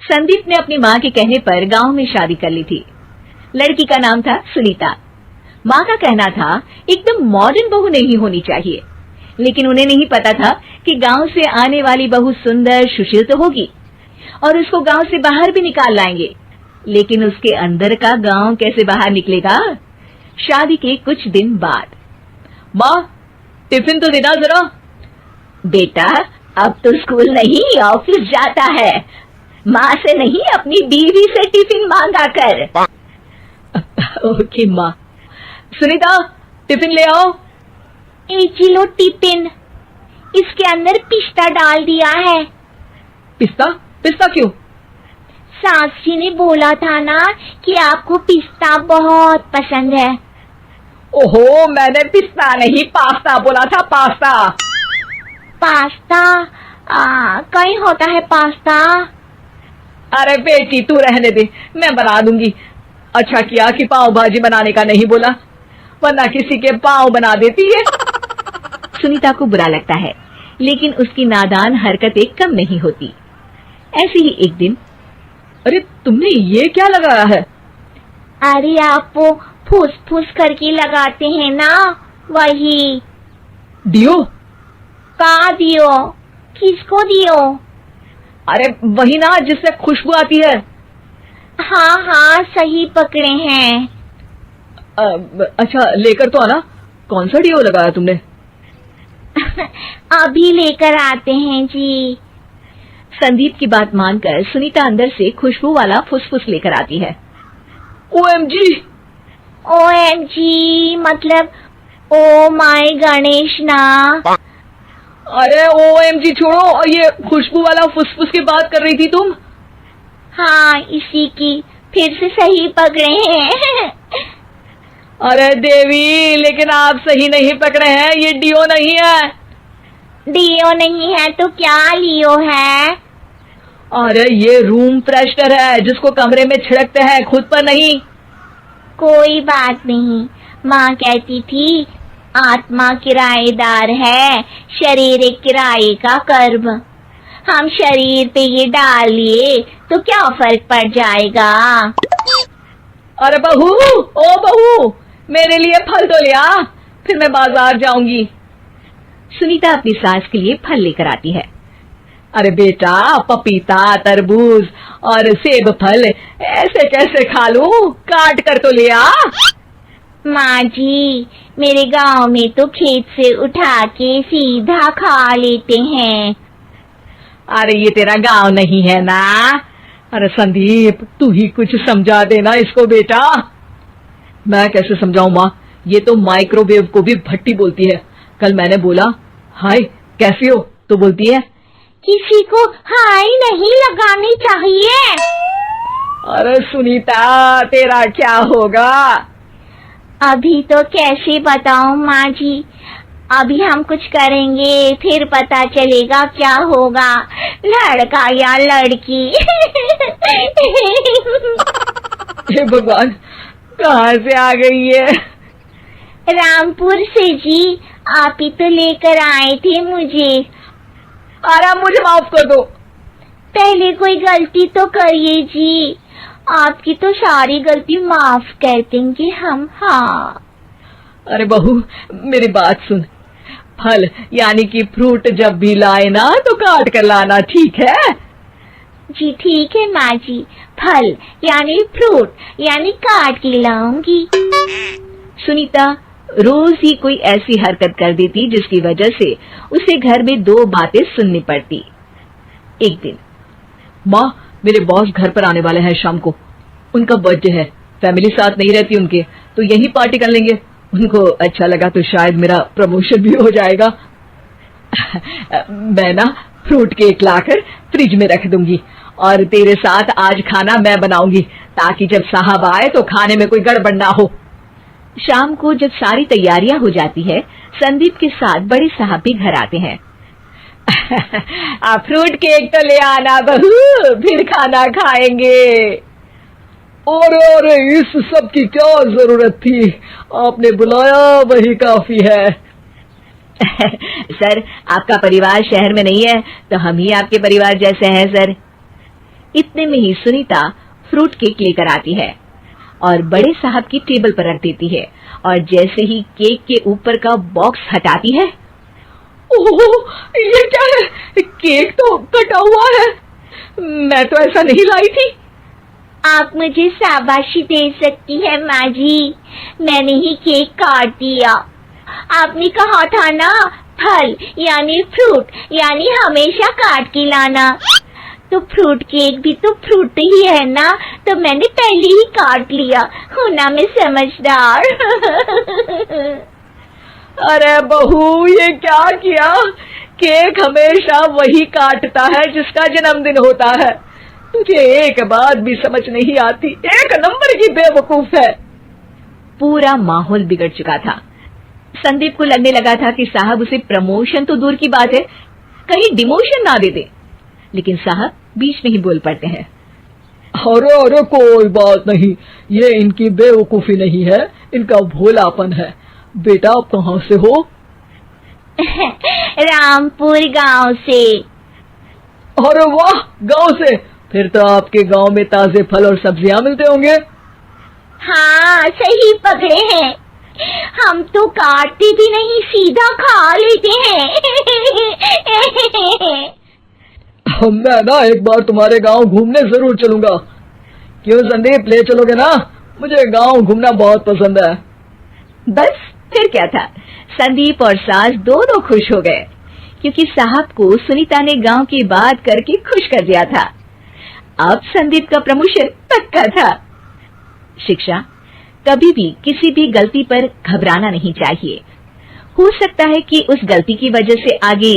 संदीप ने अपनी माँ के कहने पर गांव में शादी कर ली थी। लड़की का नाम था सुनीता। माँ का कहना था एकदम मॉडर्न बहू नहीं होनी चाहिए, लेकिन उन्हें नहीं पता था कि गांव से आने वाली बहू सुंदर सुशील तो होगी और उसको गांव से बाहर भी निकाल लाएंगे, लेकिन उसके अंदर का गांव कैसे बाहर निकलेगा। शादी के कुछ दिन बाद, माँ टिफिन तो देना जरा। बेटा अब तो स्कूल नहीं ऑफिस जाता है, माँ से नहीं अपनी बीवी से टिफिन मांगा कर। ओके माँ। सुनीता टिफिन ले आओ। 1 किलो टिफिन, इसके अंदर पिस्ता डाल दिया है। पिस्ता? पिस्ता क्यों? सास जी ने बोला था ना कि आपको पिस्ता बहुत पसंद है। ओहो, मैंने पिस्ता नहीं पास्ता बोला था, पास्ता। पास्ता? कहीं होता है पास्ता? अरे बेटी तू रहने दे, मैं बना दूंगी। अच्छा किया कि पाव भाजी बनाने का नहीं बोला, वरना किसी के पाव बना देती है। सुनीता को बुरा लगता है, लेकिन उसकी नादान हरकतें कम नहीं होती। ऐसे ही एक दिन, अरे तुमने ये क्या लगाया है? अरे आप वो फूस फूस करके लगाते हैं ना, वही। दियो? का दियो? किसको दियो? अरे वही ना जिससे खुशबू आती है। हाँ हाँ सही पकड़े हैं। अच्छा लेकर तो आना। कौन सा डियो लगाया तुमने? अभी लेकर आते हैं जी। संदीप की बात मानकर सुनीता अंदर से खुशबू वाला फुसफुस लेकर आती है। OMG! OMG मतलब ओ माय गणेश ना। अरे OMG छोड़ो, ये खुशबू वाला फुसफुस की बात कर रही थी तुम? हाँ इसी की, फिर से सही पकड़े हैं। अरे देवी, लेकिन आप सही नहीं पकड़े हैं, ये डियो नहीं है। डियो नहीं है तो क्या लियो है? अरे ये रूम फ्रेशनर है, जिसको कमरे में छिड़कते हैं, खुद पर नहीं। कोई बात नहीं, माँ कहती थी आत्मा किराएदार है, शरीर एक किराए का कर्म। हम शरीर पे ये डाल लिए तो क्या फर्क पड़ जाएगा। अरे बहू, ओ बहू, मेरे लिए फल तो ले आ, फिर मैं बाजार जाऊंगी। सुनीता अपनी सास के लिए फल लेकर आती है। अरे बेटा, पपीता, तरबूज और सेब फल ऐसे कैसे खा लूं? काट कर तो ले आ। माँ जी, मेरे गांव में तो खेत से उठा के सीधा खा लेते हैं। अरे ये तेरा गांव नहीं है ना। अरे संदीप, तू ही कुछ समझा देना इसको बेटा। मैं कैसे समझाऊं माँ, ये तो माइक्रोवेव को भी भट्टी बोलती है। कल मैंने बोला हाय कैसी हो, तो बोलती है किसी को हाय नहीं लगानी चाहिए। अरे सुनीता, तेरा क्या होगा? अभी तो कैसे बताऊं माँ जी, अभी हम कुछ करेंगे फिर पता चलेगा क्या होगा, लड़का या लड़की। हे भगवान, कहाँ से आ गई है? रामपुर से जी, आप ही तो लेकर आए थे मुझे। अरे मुझे माफ कर दो। पहले कोई गलती तो करिए जी, आपकी तो सारी गलती माफ कर देंगे हम। हाँ अरे बहू, मेरी बात सुन, फल यानी कि फ्रूट जब भी लाए ना तो काट कर लाना, ठीक है? जी ठीक है माँ जी, फल यानी फ्रूट यानी काट के लाऊंगी। सुनीता रोज ही कोई ऐसी हरकत कर देती जिसकी वजह से उसे घर में 2 बातें सुननी पड़ती। एक दिन, माँ मेरे बॉस घर पर आने वाले हैं शाम को, उनका बर्थडे है, फैमिली साथ नहीं रहती उनके, तो यही पार्टी कर लेंगे। उनको अच्छा लगा तो शायद मेरा प्रमोशन भी हो जाएगा। मैं ना फ्रूट केक लाकर फ्रिज में रख दूंगी और तेरे साथ आज खाना मैं बनाऊंगी, ताकि जब साहब आए तो खाने में कोई गड़बड़ ना हो। शाम को जब सारी तैयारियां हो जाती है, संदीप के साथ बड़े साहब भी घर आते हैं। फ्रूट केक तो ले आना बहू, फिर खाना खाएंगे। और इस सब की क्या जरूरत थी, आपने बुलाया वही काफी है। सर, आपका परिवार शहर में नहीं है तो हम ही आपके परिवार जैसे हैं सर। इतने में ही सुनीता फ्रूट केक लेकर आती है और बड़े साहब की टेबल पर रख देती है, और जैसे ही केक के ऊपर का बॉक्स हटाती है, ओह, ये क्या है? केक तो कटा हुआ है। मैं तो ऐसा नहीं लाई थी। आप मुझे शाबाशी दे सकती है माँ जी, मैंने ही केक काट दिया। आपने कहा था ना, फल यानी फ्रूट यानी हमेशा काट के लाना, तो फ्रूट केक भी तो फ्रूट ही है ना, तो मैंने पहले ही काट लिया। हूं ना मैं समझदार। अरे बहू, ये क्या किया? केक हमेशा वही काटता है जिसका जन्मदिन होता है। तुझे एक बात भी समझ नहीं आती, एक नंबर की बेवकूफ है। पूरा माहौल बिगड़ चुका था। संदीप को लगने लगा था कि साहब उसे प्रमोशन तो दूर की बात है, कहीं डिमोशन ना दे दे, लेकिन साहब बीच में ही बोल पड़ते हैं। अरे अरे, कोई बात नहीं, ये इनकी बेवकूफी नहीं है, इनका भोलापन है। बेटा, आप कहाँ से हो? रामपुर गांव से। अरे वाह, गांव से? फिर तो आपके गांव में ताजे फल और सब्जियां मिलते होंगे। हाँ, सही पकड़े हैं। हम तो काटते भी नहीं, सीधा खा लेते हैं। मैं ना एक बार तुम्हारे गांव घूमने जरूर चलूंगा। क्यों संदीप, ले चलोगे ना? मुझे गांव घूमना बहुत पसंद है। बस फिर क्या था, संदीप और सास दोनों खुश हो गए, क्योंकि साहब को सुनीता ने गांव की बात करके खुश कर दिया था। अब संदीप का प्रमोशन पक्का था। शिक्षा, कभी भी किसी भी गलती पर घबराना नहीं चाहिए। हो सकता है कि उस गलती की वजह से आगे